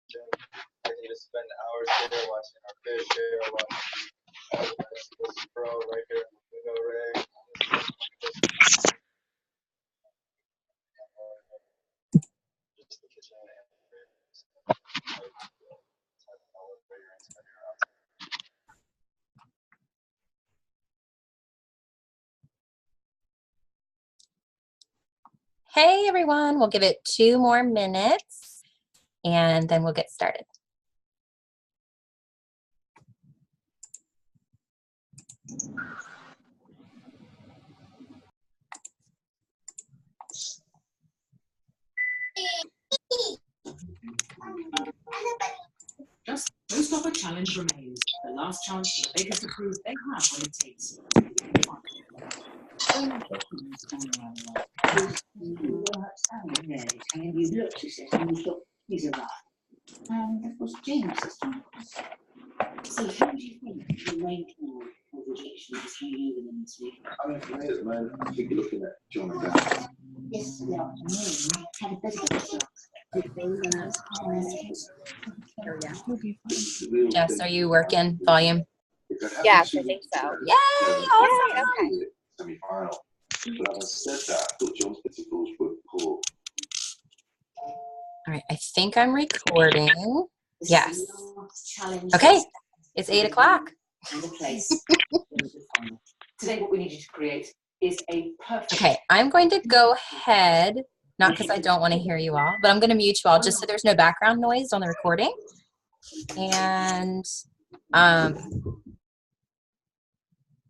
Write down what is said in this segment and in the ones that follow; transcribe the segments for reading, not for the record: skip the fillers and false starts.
I need to spend hours here watching our fish here, watching this bro right here in the window rig. Just the kitchen and the fridge. Hey everyone, we'll give it 2 more minutes and then we'll get started. Just post offer challenge remains. The last chance for the bakers to prove they have what it takes. And you looked, she said, and you thought, he's a rough. And of course, James is doing this. So, how do you think the rate of rejection is hanging over them this week? I mean, for me at the moment, I think you're looking at John and Dan. Yesterday afternoon, had a bit of a shock. Jess, are you working volume? Yes, I think so. Yay! Awesome. Okay. Semi-final. But having said that, I thought John's principles were poor. All right, I think I'm recording. This Yes. is the last challenge. Okay, it's 8 o'clock. And a place. Today what we need you to create is a perfect... Okay, I'm going to go ahead, not because I don't want to hear you all, but I'm going to mute you all just so there's no background noise on the recording. And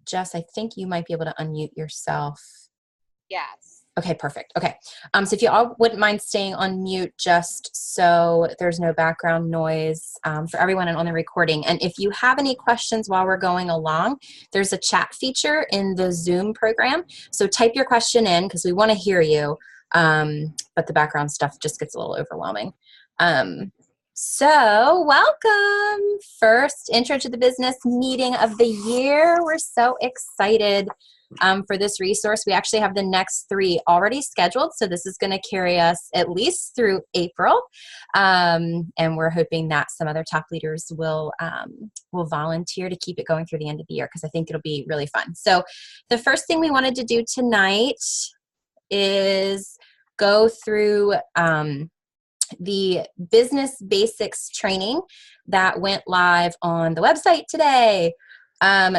Jess, I think you might be able to unmute yourself. Yes. Okay, perfect. Okay. So if you all wouldn't mind staying on mute just so there's no background noise for everyone on the recording. And if you have any questions while we're going along, there's a chat feature in the Zoom program. So type your question in because we want to hear you, but the background stuff just gets a little overwhelming. So welcome. First intro to the business meeting of the year. We're so excited for this resource. We actually have the next 3 already scheduled. So this is going to carry us at least through April. And we're hoping that some other top leaders will volunteer to keep it going through the end of the year because I think it'll be really fun. So the first thing we wanted to do tonight is go through the business basics training that went live on the website today.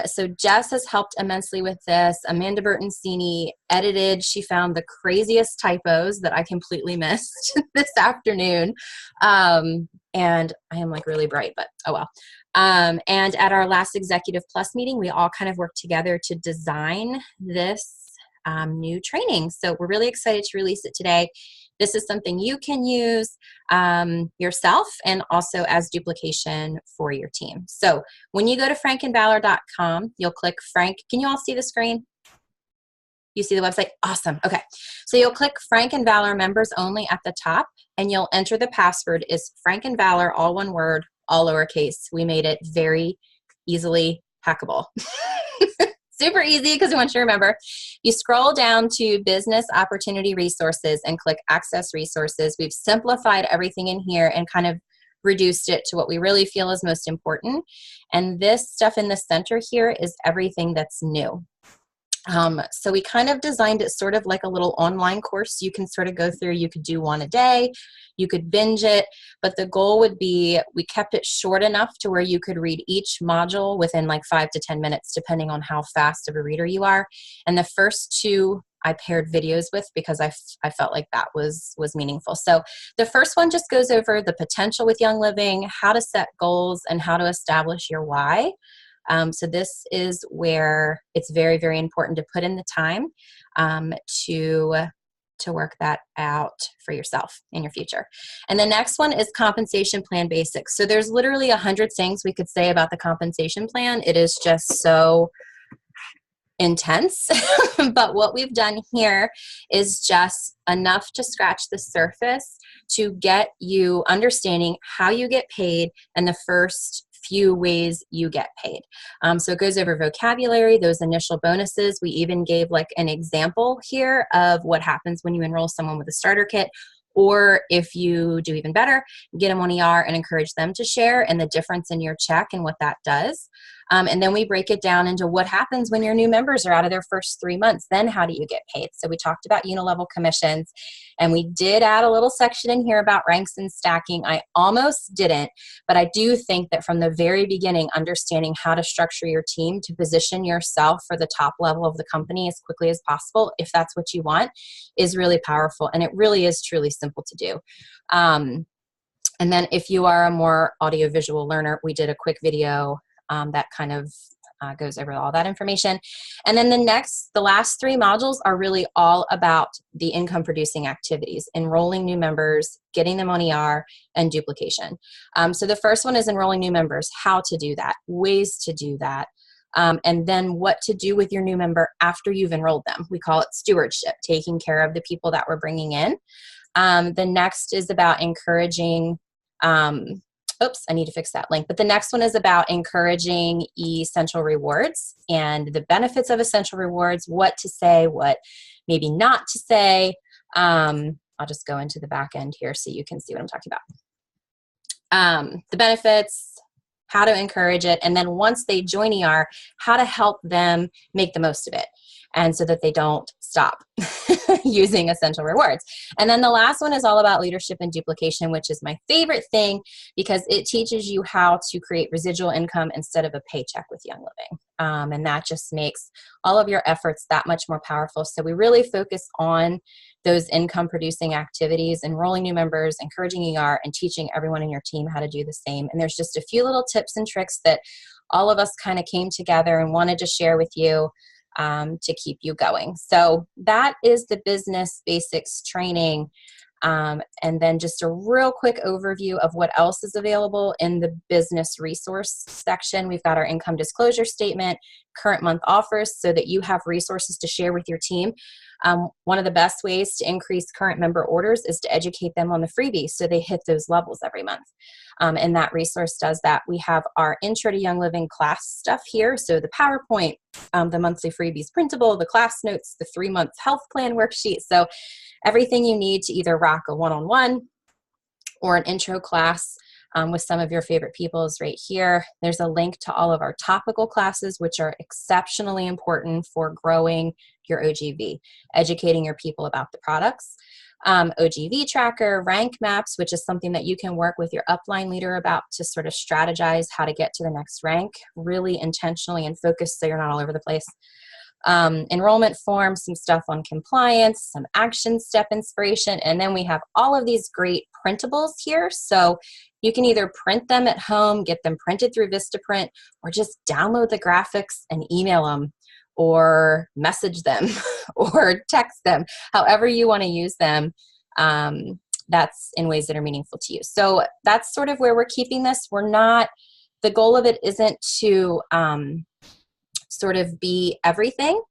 So Jess has helped immensely with this. Amanda Bertoncini edited. She found the craziest typos that I completely missed this afternoon. And I am like really bright, but oh well. And at our last Executive Plus meeting, we all kind of worked together to design this new training. So we're really excited to release it today. This is something you can use yourself and also as duplication for your team. So when you go to frankandvalor.com, you'll click Frank. Can you all see the screen? You see the website? Awesome. Okay. So you'll click Frank and Valor members only at the top, and you'll enter the password is Frank and Valor, all one word, all lowercase. We made it very easily hackable. Super easy because we want you to remember. You scroll down to Business Opportunity Resources and click Access Resources. We've simplified everything in here and kind of reduced it to what we really feel is most important. And this stuff in the center here is everything that's new. So we kind of designed it sort of like a little online course you can sort of go through. You could do one a day, you could binge it, but the goal would be we kept it short enough to where you could read each module within like 5 to 10 minutes, depending on how fast of a reader you are. And the first 2 I paired videos with because I felt like that was meaningful. So the first one just goes over the potential with Young Living, how to set goals, and how to establish your why. So this is where it's very, very important to put in the time to work that out for yourself in your future. And the next one is compensation plan basics. So there's literally 100 things we could say about the compensation plan. It is just so intense. But what we've done here is just enough to scratch the surface to get you understanding how you get paid and the first few ways you get paid. So it goes over vocabulary, those initial bonuses. We even gave like an example here of what happens when you enroll someone with a starter kit, Or if you do even better, get them on ER and encourage them to share and the difference in your check and what that does. And then we break it down into what happens when your new members are out of their first 3 months. Then how do you get paid? So we talked about unilevel commissions, and we did add a little section in here about ranks and stacking. I almost didn't, but I do think that from the very beginning, understanding how to structure your team to position yourself for the top level of the company as quickly as possible, if that's what you want, is really powerful. And it really is truly simple to do. And then if you are a more audiovisual learner, we did a quick video that kind of goes over all that information. And then the last 3 modules are really all about the income producing activities: enrolling new members, getting them on ER, and duplication. So the first one is enrolling new members, how to do that, ways to do that, and then what to do with your new member after you've enrolled them. We call it stewardship, taking care of the people that we're bringing in. The next is about encouraging oops, I need to fix that link. But the next one is about encouraging essential rewards and the benefits of essential rewards, what to say, what maybe not to say. I'll just go into the back end here so you can see what I'm talking about. The benefits, how to encourage it, and then once they join ER, how to help them make the most of it, and so that they don't stop using essential rewards. And then the last one is all about leadership and duplication, which is my favorite thing because it teaches you how to create residual income instead of a paycheck with Young Living. And that just makes all of your efforts that much more powerful. So we really focus on those income producing activities, enrolling new members, encouraging ER, and teaching everyone in your team how to do the same. And there's just a few little tips and tricks that all of us kind of came together and wanted to share with you to keep you going. So that is the business basics training. And then just a real quick overview of what else is available in the business resource section. We've got our income disclosure statement, current month offers, so that you have resources to share with your team. One of the best ways to increase current member orders is to educate them on the freebies so they hit those levels every month. And that resource does that. We have our Intro to Young Living class stuff here. So the PowerPoint, the monthly freebies printable, the class notes, the 3-month health plan worksheet. So everything you need to either rock a one-on-one or an intro class with some of your favorite people is right here. There's a link to all of our topical classes, which are exceptionally important for growing your OGV, educating your people about the products. OGV tracker, rank maps, which is something that you can work with your upline leader about to sort of strategize how to get to the next rank, really intentionally and focused so you're not all over the place. Enrollment forms, some stuff on compliance, some action step inspiration, and then we have all of these great printables here. So you can either print them at home, get them printed through Vistaprint, or just download the graphics and email them, or message them, or text them, however you want to use them. That's in ways that are meaningful to you. So that's sort of where we're keeping this. The goal of it isn't to sort of be everything.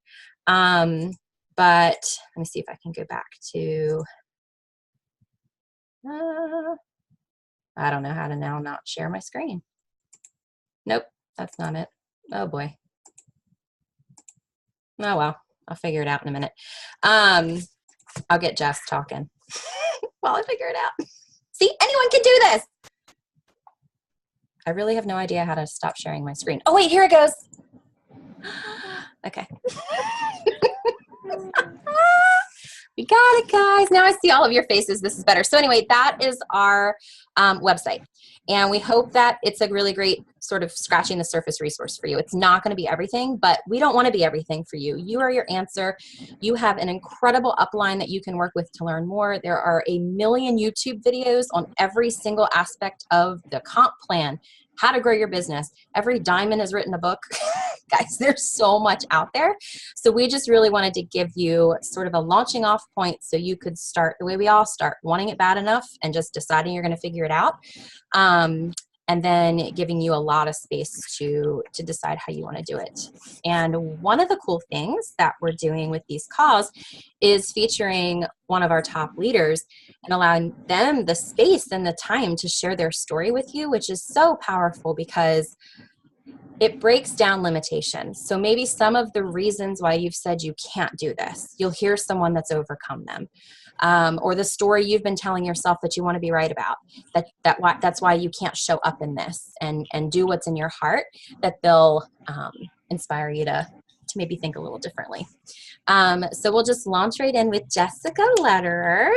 But let me see if I can go back to, I don't know how to now not share my screen. Nope, that's not it. Oh boy. Oh well, I'll figure it out in a minute. I'll get Jess talking while I figure it out. See, anyone can do this. I really have no idea how to stop sharing my screen. Oh wait, here it goes. Okay. We got it, guys. Now I see all of your faces. This is better. So anyway, that is our website. And we hope that it's a really great sort of scratching the surface resource for you. It's not going to be everything, but we don't want to be everything for you. You are your answer. You have an incredible upline that you can work with to learn more. There are a million YouTube videos on every single aspect of the comp plan, how to grow your business. Every diamond has written a book. Guys, there's so much out there. So we just really wanted to give you sort of a launching off point so you could start the way we all start, wanting it bad enough and just deciding you're going to figure it out. And then giving you a lot of space to decide how you want to do it. And one of the cool things that we're doing with these calls is featuring one of our top leaders and allowing them the space and the time to share their story with you, which is so powerful because it breaks down limitations. So maybe some of the reasons why you've said you can't do this, you'll hear someone that's overcome them. or the story you've been telling yourself that you want to be right about. That's why you can't show up in this and do what's in your heart, that they'll inspire you to maybe think a little differently. So we'll just launch right in with Jessica Lederer.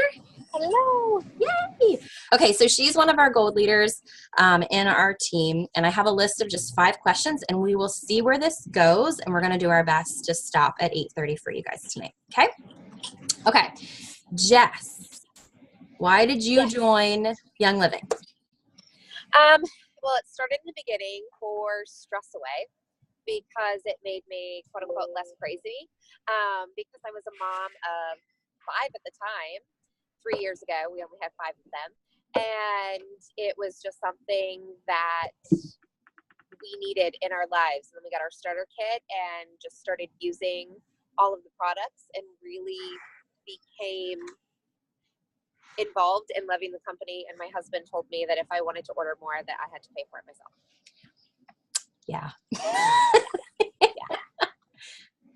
Hello. Yay! Okay, so she's one of our gold leaders in our team, and I have a list of just 5 questions, and we will see where this goes, and we're going to do our best to stop at 8:30 for you guys tonight. Okay, Jess, why did you join Young Living? Well, it started in the beginning for stress away, because it made me, quote unquote, less crazy. Because I was a mom of 5 at the time. 3 years ago, we only had 5 of them. And it was just something that we needed in our lives. And then we got our starter kit and just started using all of the products and really became involved in loving the company. And my husband told me that if I wanted to order more, that I had to pay for it myself. Yeah.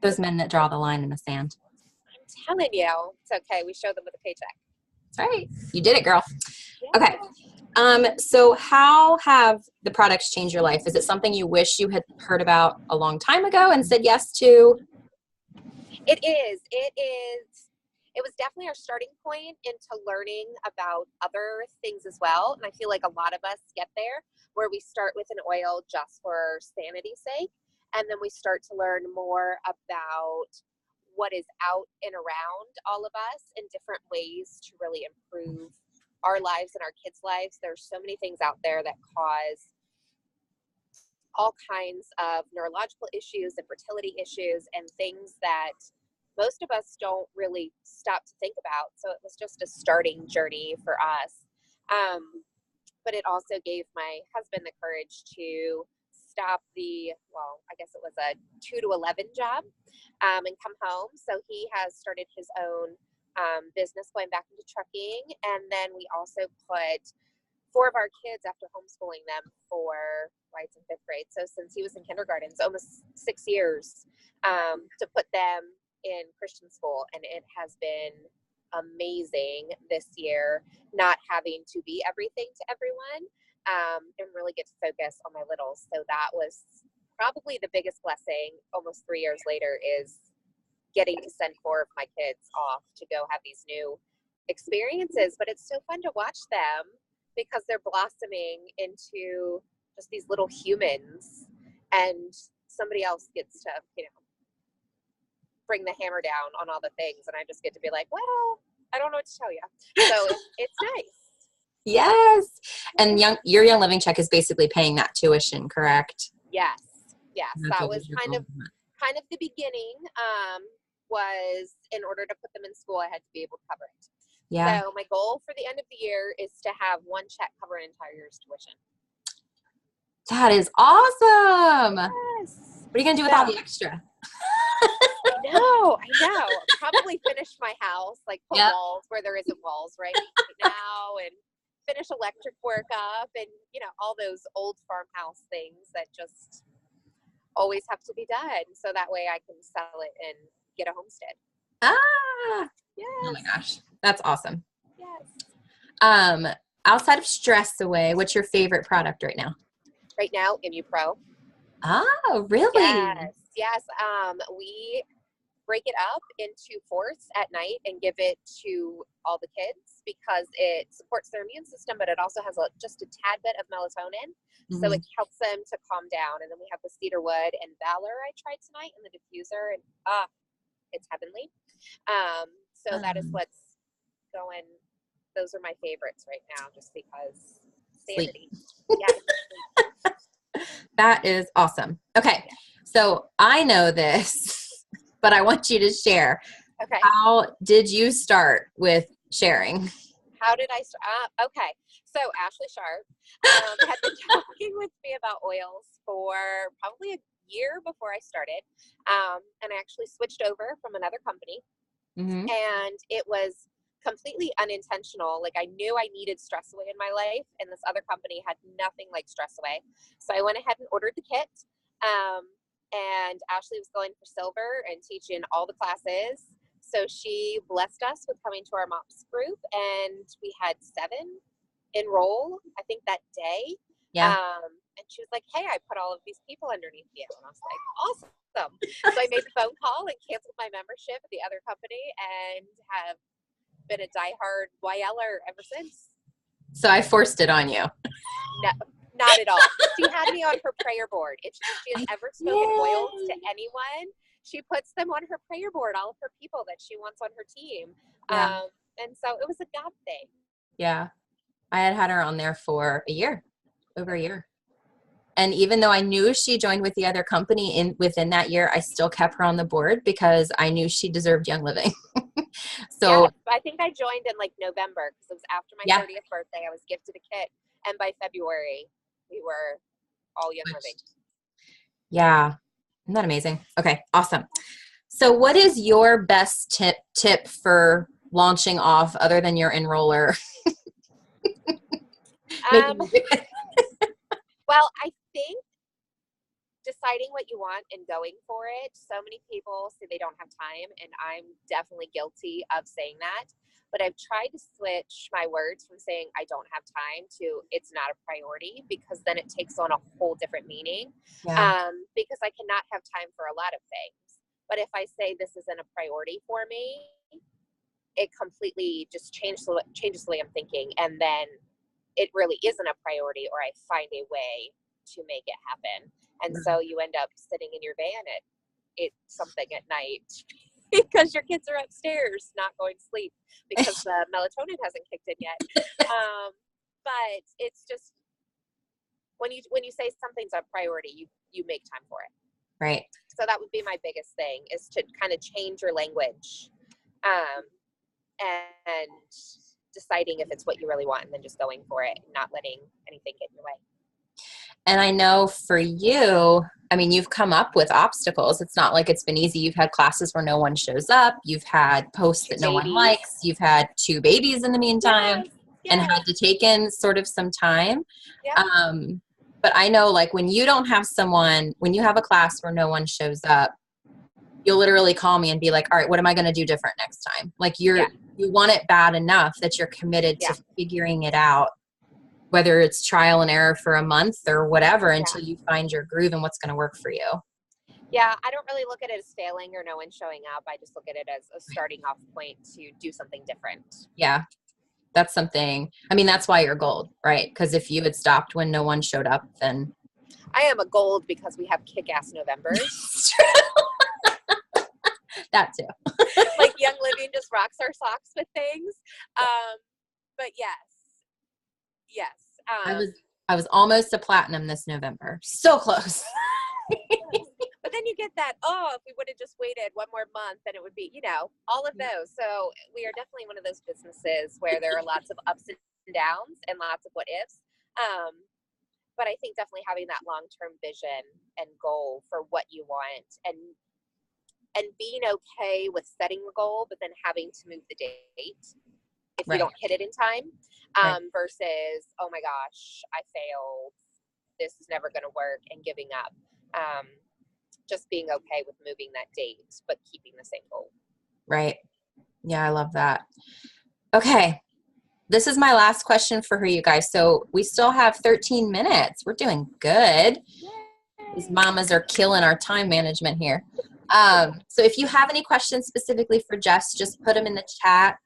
Those men that draw the line in the sand. I'm telling you, it's okay. We show them with a paycheck. That's right. You did it, girl. Yeah. Okay. So how have the products changed your life? Is it something you wish you had heard about a long time ago and said yes to? It is. It was definitely our starting point into learning about other things as well. And I feel like a lot of us get there where we start with an oil just for sanity's sake. And then we start to learn more about what is out and around all of us in different ways to really improve our lives and our kids' lives. There's so many things out there that cause all kinds of neurological issues and fertility issues and things that most of us don't really stop to think about. So it was just a starting journey for us. But it also gave my husband the courage to stop I guess it was a 2 to 11 job, and come home. So he has started his own business going back into trucking. And then we also put 4 of our kids, after homeschooling them for, it's in 5th grade. So since he was in kindergarten, it's almost 6 years, to put them in Christian school. And it has been amazing this year, not having to be everything to everyone, and really get to focus on my littles. So that was probably the biggest blessing almost 3 years later, is getting to send 4 of my kids off to go have these new experiences. But it's so fun to watch them because they're blossoming into just these little humans, and somebody else gets to, bring the hammer down on all the things. And I just get to be like, well, I don't know what to tell you. So it's nice. Yes. And your Young Living check is basically paying that tuition, correct? Yes. That's That was kind of the beginning, was in order to put them in school, I had to be able to cover it. Yeah. So my goal for the end of the year is to have one check cover an entire year's tuition. That is awesome. Yes. What are you going to do with all the extra? I know. Probably finish my house, like put walls where there isn't walls right now, and finish electric work up, and all those old farmhouse things that just always have to be done, so that way I can sell it and get a homestead. Yes. Oh my gosh, that's awesome. Yes. Outside of Stress Away, what's your favorite product right now? Right now, ImmuPro. Oh, really? Yes. We break it up into 4ths at night and give it to all the kids because it supports their immune system, but it also has just a tad bit of melatonin. So it helps them to calm down. And then we have the cedarwood and Valor I tried tonight in the diffuser, and it's heavenly. So that is what's going. Those are my favorites right now, just because sanity. That is awesome. Okay. So I know this, but I want you to share. Okay. How did you start with sharing? How did I start? Okay. So Ashley Sharp had been talking with me about oils for probably a year before I started. And I actually switched over from another company. And it was completely unintentional. Like, I knew I needed Stress Away in my life, and this other company had nothing like Stress Away. So I went ahead and ordered the kit. And Ashley was going for silver and teaching all the classes. So she blessed us with coming to our MOPS group, and we had 7 enroll, I think, that day. Yeah. And she was like, hey, I put all of these people underneath you. And I was like, awesome. So I made the phone call and canceled my membership at the other company and have been a diehard YLer ever since. So I forced it on you. No, not at all. She had me on her prayer board. If she has ever spoken oils to anyone, she puts them on her prayer board, all of her people that she wants on her team. Yeah. And so it was a God thing. Yeah. I had her on there for over a year. And even though I knew she joined with the other company within that year, I still kept her on the board because I knew she deserved Young Living. So yeah, I think I joined in like November because it was after my 30th birthday. I was gifted a kit. And by February, we were all Young Living. Yeah. Isn't that amazing? Okay. Awesome. So what is your best tip for launching off other than your enroller? Well, I think deciding what you want and going for it. So many people say they don't have time, and I'm definitely guilty of saying that. But I've tried to switch my words from saying I don't have time to it's not a priority, because then it takes on a whole different meaning. Because I cannot have time for a lot of things. But if I say this isn't a priority for me, it completely just changes the way I'm thinking. And then it really isn't a priority, or I find a way to make it happen. And so you end up sitting in your van at something at night because your kids are upstairs not going to sleep because the melatonin hasn't kicked in yet. But it's just when you say something's a priority, you make time for it. Right. So that would be my biggest thing, is to kind of change your language, and deciding if it's what you really want, and then just going for it, not letting anything get in your way. And I know for you, I mean, you've come up with obstacles. It's not like it's been easy. You've had classes where no one shows up. You've had posts that no one likes. You've had 2 babies in the meantime, and had to take in sort of some time. But I know, like, when you don't have someone, when you have a class where no one shows up, you'll literally call me and be like, all right, what am I going to do different next time? Like you want it bad enough that you're committed to figuring it out, whether it's trial and error for a month or whatever, until you find your groove and what's going to work for you. Yeah, I don't really look at it as failing or no one showing up. I just look at it as a starting off point to do something different. Yeah, that's something. I mean, that's why you're gold, right? Because if you had stopped when no one showed up, then. I am a gold because we have kick-ass Novembers. That too. Like Young Living just rocks our socks with things. But yes. I was almost a platinum this November. So close. But then you get that, if we would have just waited one more month, then it would be, all of those. So we are definitely one of those businesses where there are lots of ups and downs and lots of what ifs. But I think definitely having that long-term vision and goal for what you want, and being okay with setting a goal, but then having to move the date if you don't hit it in time, versus, oh my gosh, I failed, this is never going to work, and giving up. Just being okay with moving that date, but keeping the same goal. Right. Yeah, I love that. Okay. This is my last question for you guys. So we still have 13 minutes. We're doing good. Yay. These mamas are killing our time management here. So if you have any questions specifically for Jess, just put them in the chat.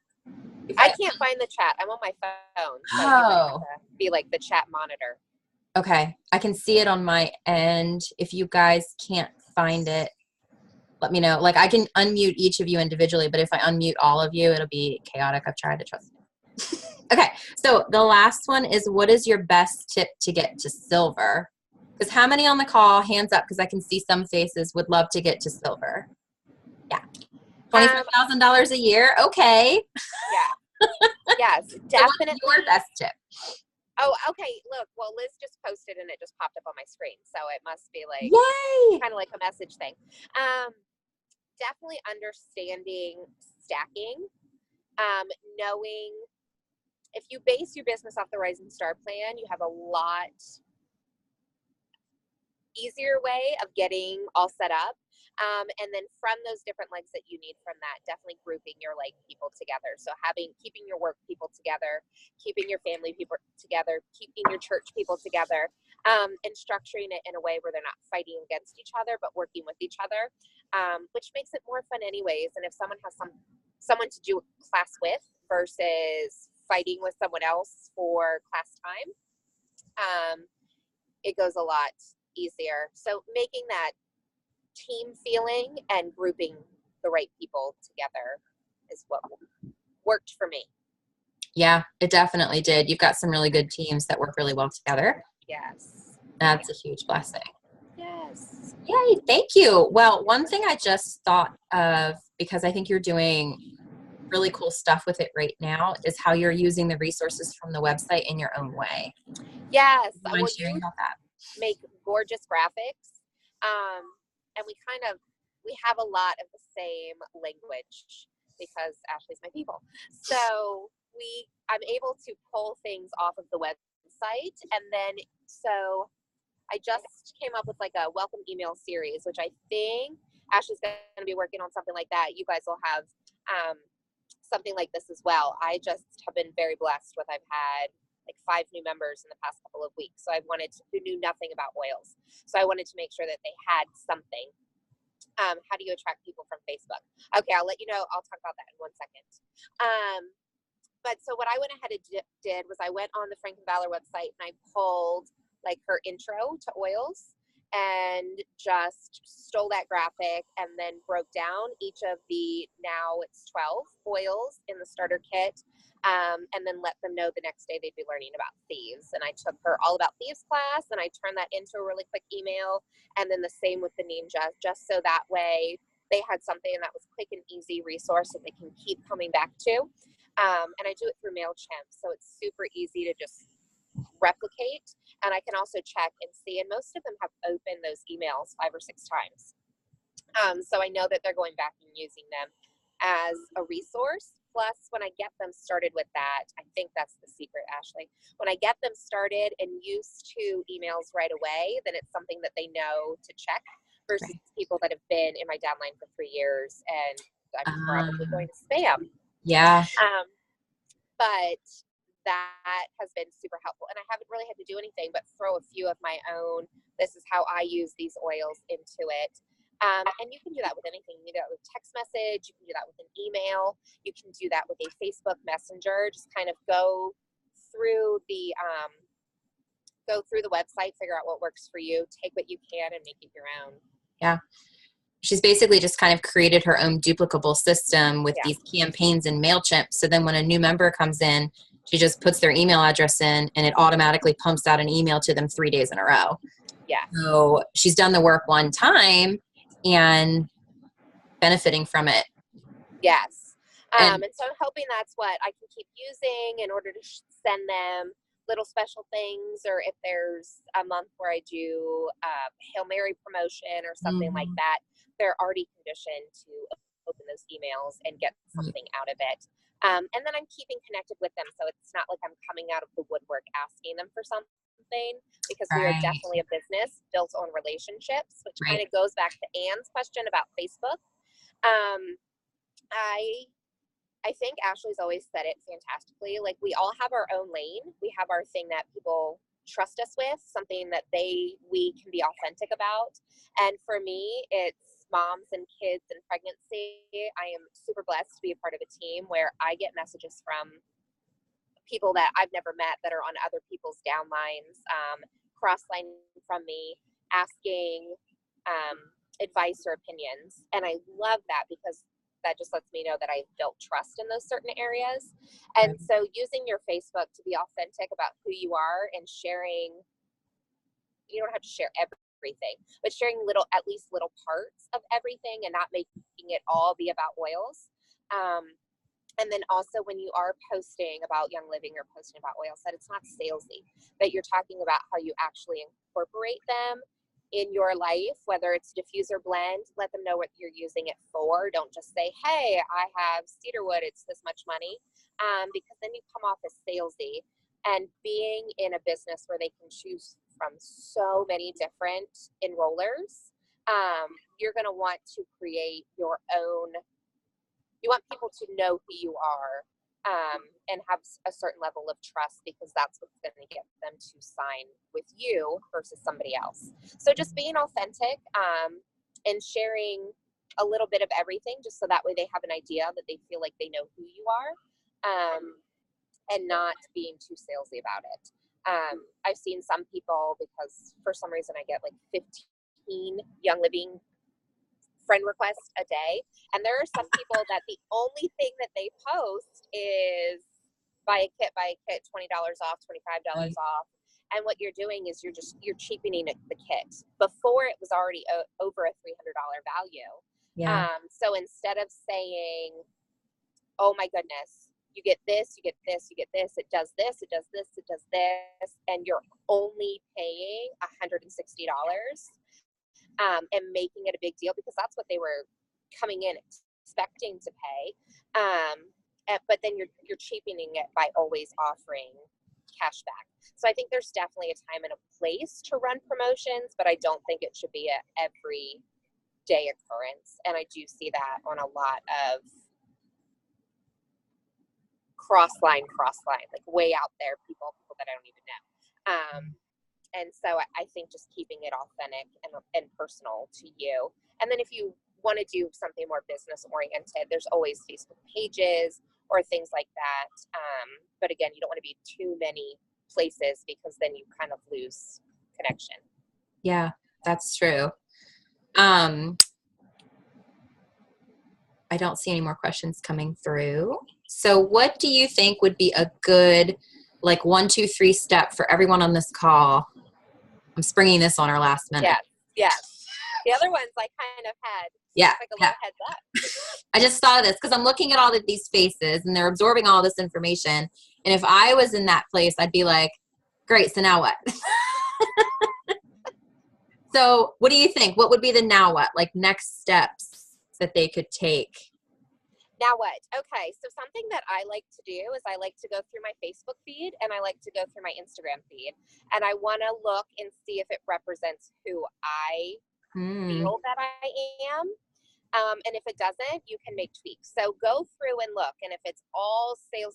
I can't find the chat. I'm on my phone. So you might have to be like the chat monitor. Okay. I can see it on my end. If you guys can't find it, let me know. Like, I can unmute each of you individually, but if I unmute all of you, it'll be chaotic. I've tried to, trust me. Okay. So the last one is, what is your best tip to get to silver? Because how many on the call, hands up, because I can see some faces, would love to get to silver? Yeah. $25,000 a year? Okay. Yeah. Yes, definitely. So what's your best tip? Oh, okay. Look, well, Liz just posted and it just popped up on my screen. So it must be like, yay, kind of like a message thing. Definitely understanding stacking, knowing if you base your business off the Rising Star plan, you have a lot easier way of getting all set up. And then from those different legs that you need from that, definitely grouping your like people together. So keeping your work people together, keeping your family people together, keeping your church people together, and structuring it in a way where they're not fighting against each other, but working with each other, which makes it more fun anyways. And if someone has someone to do class with versus fighting with someone else for class time, it goes a lot easier. So making that team feeling and grouping the right people together is what worked for me. Yeah, it definitely did. You've got some really good teams that work really well together. Yes. That's a huge blessing. Yes. Yay, thank you. Well, one thing I just thought of, because I think you're doing really cool stuff with it right now, is how you're using the resources from the website in your own way. Yes. Do you mind sharing about that? Make gorgeous graphics. And we have a lot of the same language because Ashley's my people. So I'm able to pull things off of the website. And then, so I just came up with like a welcome email series, which I think Ashley's going to be working on something like that. You guys will have something like this as well. I just have been very blessed with, I've had like 5 new members in the past couple of weeks. So who knew nothing about oils. So I wanted to make sure that they had something. How do you attract people from Facebook? Okay, I'll let you know. I'll talk about that in 1 second. But so what I went ahead and did was I went on the Franklin Valor website and I pulled like her intro to oils and just stole that graphic and then broke down each of the, now it's 12 oils in the starter kit, and then let them know the next day they'd be learning about thieves. And I took her all about thieves class and I turned that into a really quick email, and then the same with the ninja, just so that way they had something that was quick and easy resource that they can keep coming back to. And I do it through MailChimp, so it's super easy to just replicate, and I can also check and see, and most of them have opened those emails 5 or 6 times, so I know that they're going back and using them as a resource. Plus, when I get them started with that, I think that's the secret, Ashley, when I get them started and used to emails right away, then it's something that they know to check, versus people that have been in my downline for 3 years and I'm probably going to spam. Yeah. But that has been super helpful. And I haven't really had to do anything but throw a few of my own, this is how I use these oils into it. And you can do that with anything. You can do that with text message. You can do that with an email. You can do that with a Facebook Messenger. Just kind of go through the website, figure out what works for you, take what you can and make it your own. Yeah. She's basically just kind of created her own duplicable system with these campaigns in MailChimp. So then when a new member comes in, she just puts their email address in and it automatically pumps out an email to them 3 days in a row. Yeah. So she's done the work one time and benefiting from it. Yes. And so I'm hoping that's what I can keep using in order to send them little special things, or if there's a month where I do Hail Mary promotion or something like that, they're already conditioned to open those emails and get something out of it. And then I'm keeping connected with them, so it's not like I'm coming out of the woodwork asking them for something, because we are definitely a business built on relationships, which kind of goes back to Anne's question about Facebook. I think Ashley's always said it fantastically. Like, we all have our own lane. We have our thing that people trust us with, something that we can be authentic about. And for me, it's moms and kids and pregnancy. I am super blessed to be a part of a team where I get messages from people that I've never met that are on other people's downlines, cross-lining from me, asking advice or opinions. And I love that, because that just lets me know that I've built trust in those certain areas. And so using your Facebook to be authentic about who you are and sharing, you don't have to share everything, but sharing at least little parts of everything and not making it all be about oils. And then also when you are posting about Young Living or posting about oils, that it's not salesy, that you're talking about how you actually incorporate them in your life, whether it's diffuser blend, let them know what you're using it for. Don't just say, hey, I have cedarwood, it's this much money, because then you come off as salesy. And being in a business where they can choose from from so many different enrollers, you're going to want to create your own. You want people to know who you are, and have a certain level of trust, because that's what's going to get them to sign with you versus somebody else. So just being authentic, and sharing a little bit of everything, just so that way they have an idea that they feel like they know who you are, and not being too salesy about it. I've seen some people, because for some reason I get like 15 Young Living friend requests a day, and there are some people that the only thing that they post is buy a kit, $20 off, $25 off. And what you're doing is you're cheapening the kit. Before, it was already over a $300 value. Yeah. So instead of saying, oh my goodness, you get this, you get this, you get this, it does this, it does this, it does this, and you're only paying $160, and making it a big deal, because that's what they were coming in expecting to pay. But then you're cheapening it by always offering cash back. So I think there's definitely a time and a place to run promotions, but I don't think it should be a everyday occurrence. And I do see that on a lot of cross-line, like way out there, people that I don't even know. And so I think just keeping it authentic and personal to you. And then if you want to do something more business oriented, there's always Facebook pages or things like that. But again, you don't want to be too many places, because then you kind of lose connection. Yeah, that's true. I don't see any more questions coming through. So what do you think would be a good, like 1, 2, 3 step for everyone on this call? I'm springing this on our last minute. Yeah. The other ones I kind of had like a little heads up. I just saw this because I'm looking at all of these faces and they're absorbing all this information. And if I was in that place, I'd be like, great, so now what? So what do you think? What would be the now what? Like next steps that they could take? Now what? Okay, so something that I like to do is I like to go through my Facebook feed and I like to go through my Instagram feed. And I want to look and see if it represents who I feel that I am. And if it doesn't, you can make tweaks. So go through and look. And if it's all sales,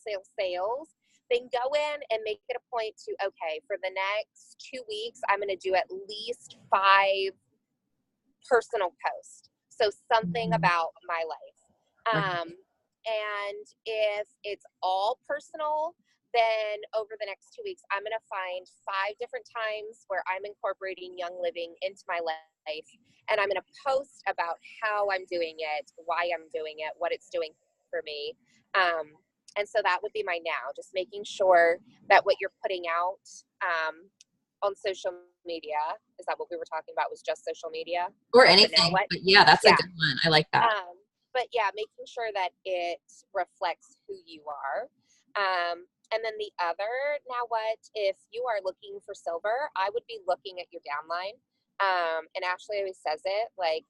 then go in and make it a point to, okay, for the next 2 weeks, I'm going to do at least 5 personal posts. So something about my life. And if it's all personal, then over the next 2 weeks, I'm going to find 5 different times where I'm incorporating Young Living into my life. And I'm going to post about how I'm doing it, why I'm doing it, what it's doing for me. And so that would be my now, just making sure that what you're putting out on social media, is that what we were talking about, was just social media? Or anything. But yeah, that's a good one. I like that. But yeah, making sure that it reflects who you are. And then the other, now what, if you are looking for silver, I would be looking at your downline. And Ashley always says it, like,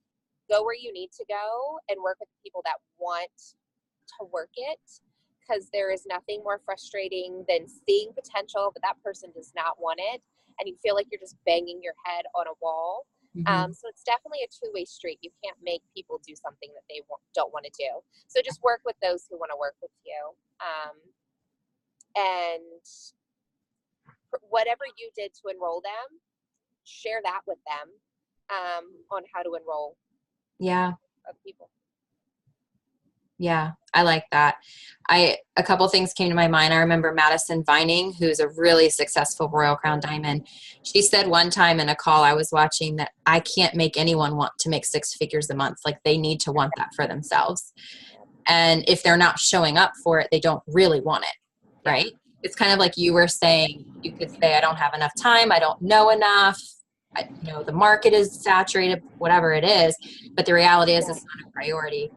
go where you need to go and work with people that want to work it. Because there is nothing more frustrating than seeing potential, but that person does not want it. And you feel like you're just banging your head on a wall. So it's definitely a two-way street. You can't make people do something that they don't want to do. So just work with those who want to work with you. And whatever you did to enroll them, share that with them on how to enroll people. Yeah, I like that. A couple things came to my mind. I remember Madison Vining, who's a really successful Royal Crown Diamond. She said one time in a call I was watching that I can't make anyone want to make 6 figures a month. Like, they need to want that for themselves. And if they're not showing up for it, they don't really want it, right? It's kind of like you were saying. You could say, I don't have enough time. I don't know enough. The market is saturated, whatever it is. But the reality is it's not a priority.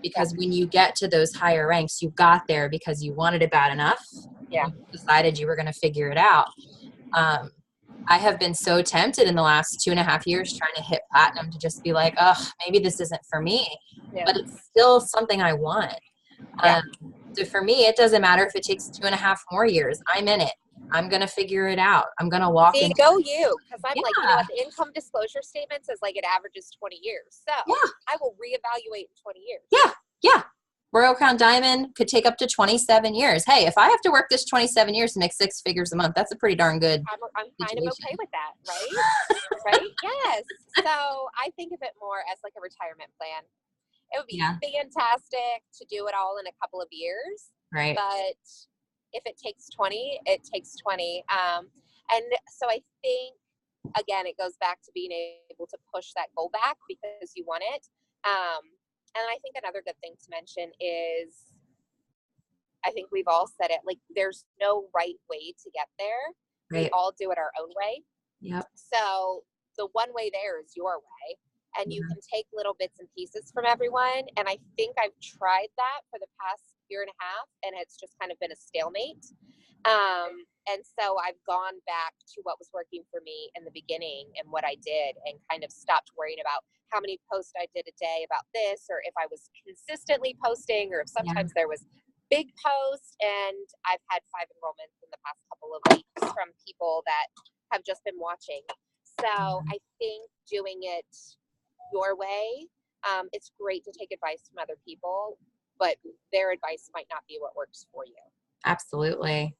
Because when you get to those higher ranks, you got there because you wanted it bad enough. You decided you were going to figure it out. I have been so tempted in the last 2.5 years trying to hit platinum to just be like, oh, maybe this isn't for me, but it's still something I want. So for me, it doesn't matter if it takes 2.5 more years. I'm in it. I'm going to figure it out. I'm going to walk See, in. go you, because I'm like, Yeah. the income disclosure statement says like it averages 20 years. So Yeah. I will reevaluate in 20 years. Yeah. Royal Crown Diamond could take up to 27 years. Hey, if I have to work this 27 years to make 6 figures a month, that's a pretty darn good. I'm kind of situation. okay with that, right? Right? Yes. So I think of it more as like a retirement plan. It would be fantastic to do it all in a couple of years. Right. But if it takes 20, it takes 20. And so I think, again, it goes back to being able to push that goal back because you want it. And I think another good thing to mention is, I think we've all said it, like there's no right way to get there. Right. We all do it our own way. Yep. So the one way there is your way. And you can take little bits and pieces from everyone. And I think I've tried that for the past year and a half, and it's just kind of been a stalemate. And so I've gone back to what was working for me in the beginning and what I did, and kind of stopped worrying about how many posts I did a day about this, or if I was consistently posting, or if sometimes there was big posts. And I've had 5 enrollments in the past couple of weeks from people that have just been watching. So I think doing it your way, it's great to take advice from other people, but their advice might not be what works for you. Absolutely.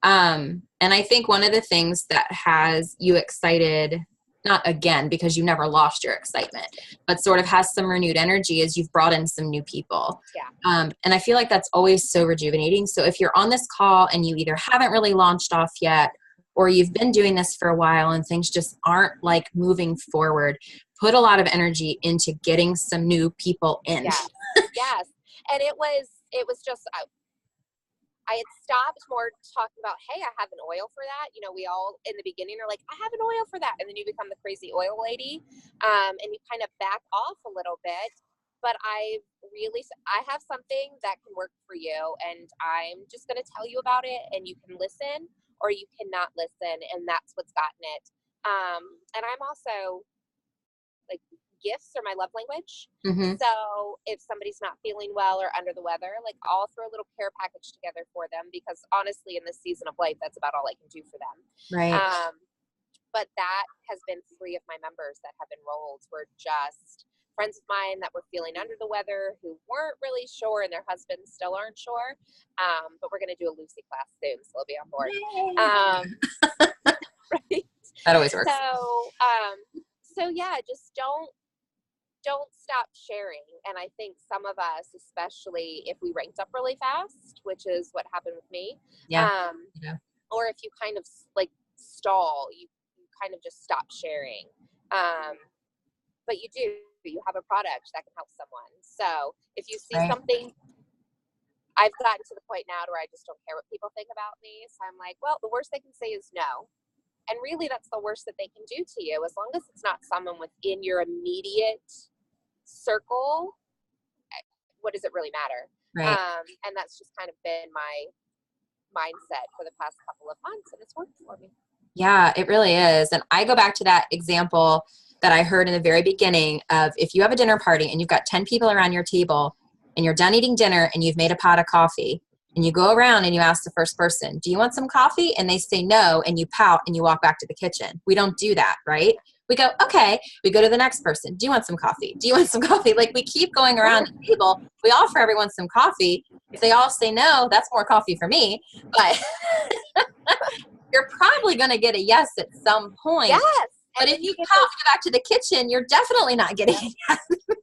And I think one of the things that has you excited, not again, because you never lost your excitement, but sort of has some renewed energy, is you've brought in some new people. Yeah. And I feel like that's always so rejuvenating. So if you're on this call and you either haven't really launched off yet, or you've been doing this for a while and things just aren't like moving forward, put a lot of energy into getting some new people in. Yes. Yes. And it was just, I had stopped more talking about, hey, I have an oil for that. You know, we all in the beginning are like, I have an oil for that. And then you become the crazy oil lady. And you kind of back off a little bit. But I have something that can work for you. And I'm just going to tell you about it. And you can listen or you cannot listen. And that's what's gotten it. And I'm also like, gifts are my love language. Mm-hmm. So if somebody's not feeling well or under the weather, like I'll throw a little care package together for them, because honestly, in this season of life, that's about all I can do for them. Right. But that has been 3 of my members that have enrolled were just friends of mine that were feeling under the weather, who weren't really sure, and their husbands still aren't sure. But we're going to do a Lucy class soon, so they'll be on board. Right. That always works. So yeah, just don't stop sharing. And I think some of us, especially if we ranked up really fast, which is what happened with me, or if you kind of like stall, you kind of just stop sharing. But you have a product that can help someone. So if you see something, I've gotten to the point now where I just don't care what people think about me. So I'm like, well, the worst they can say is no. And really, that's the worst that they can do to you. As long as it's not someone within your immediate circle, what does it really matter? Right. And that's just kind of been my mindset for the past couple of months, and it's worked for me. Yeah, it really is. And I go back to that example that I heard in the very beginning of, if you have a dinner party and you've got 10 people around your table and you're done eating dinner and you've made a pot of coffee, and you go around and you ask the first person, do you want some coffee? And they say no, and you pout and you walk back to the kitchen. We don't do that, right? We go, okay. We go to the next person. Do you want some coffee? Do you want some coffee? Like, we keep going around the table. We offer everyone some coffee. If they all say no, that's more coffee for me. But you're probably going to get a yes at some point. Yes. But if you pout and go back to the kitchen, you're definitely not getting a yes.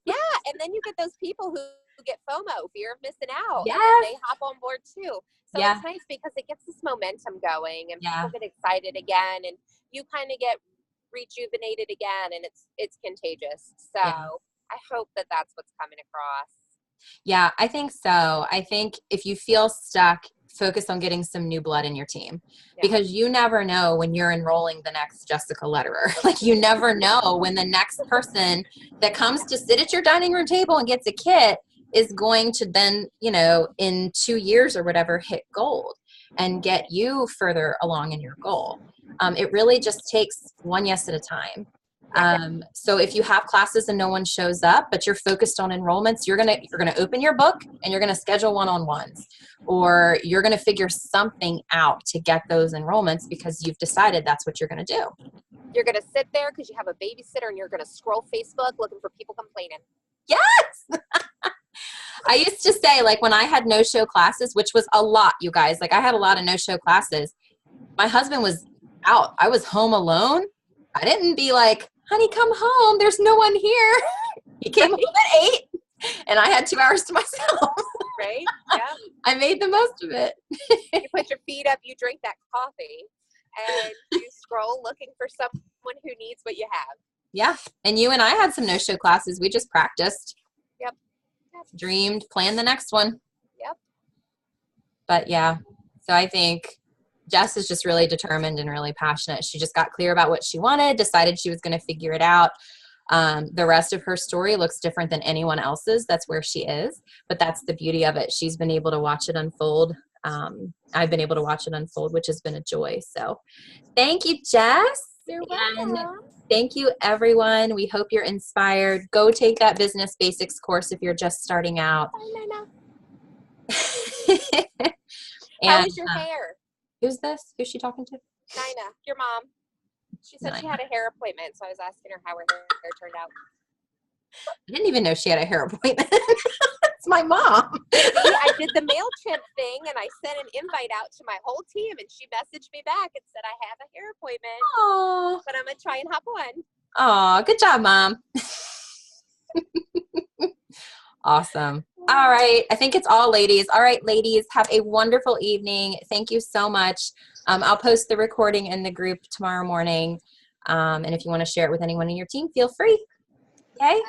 Yeah. And then you get those people who get FOMO, fear of missing out. Yes. And they hop on board too. So Yeah. it's nice because it gets this momentum going, and Yeah. people get excited again, and you kind of get rejuvenated again, and it's contagious. So I hope that that's what's coming across. Yeah, I think so. I think if you feel stuck, focus on getting some new blood in your team, because you never know when you're enrolling the next Jessica Lederer. Like, you never know when the next person that comes to sit at your dining room table and gets a kit is going to then, you know, in 2 years or whatever, hit gold and get you further along in your goal. It really just takes one yes at a time. So if you have classes and no one shows up, but you're focused on enrollments, you're gonna open your book and you're gonna schedule one-on-ones, or you're gonna figure something out to get those enrollments because you've decided that's what you're gonna do. You're going to sit there because you have a babysitter and you're going to scroll Facebook looking for people complaining. Yes. I used to say, like, when I had no-show classes, which was a lot, you guys, like I had a lot of no-show classes. My husband was out. I was home alone. I didn't be like, honey, come home. There's no one here. He came home at 8 and I had 2 hours to myself. Right? Yeah. I made the most of it. You put your feet up, you drink that coffee, and you scroll looking for someone who needs what you have. Yeah. And you and I had some no-show classes. We just practiced. Yep. Dreamed, planned the next one. Yep. But yeah, so I think Jess is just really determined and really passionate. She just got clear about what she wanted, decided she was going to figure it out. The rest of her story looks different than anyone else's. That's where she is. But that's the beauty of it. She's been able to watch it unfold. I've been able to watch it unfold, which has been a joy. So thank you, Jess. You're And welcome. thank you, everyone. We hope you're inspired. Go take that business basics course if you're just starting out. Bye, Nana. And, How was your hair? Who's this? Who's she talking to? Nina, your mom. She said she had a hair appointment, so I was asking her how her hair turned out. I didn't even know she had a hair appointment. It's my mom. See, I did the MailChimp thing, and I sent an invite out to my whole team, and she messaged me back and said, I have a hair appointment, Oh, but I'm going to try and hop on. oh, good job, Mom. Awesome. All right. I think it's all ladies. All right, ladies, have a wonderful evening. Thank you so much. I'll post the recording in the group tomorrow morning. And if you want to share it with anyone in your team, feel free. Okay.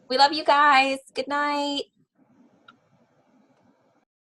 We love you guys. Good night.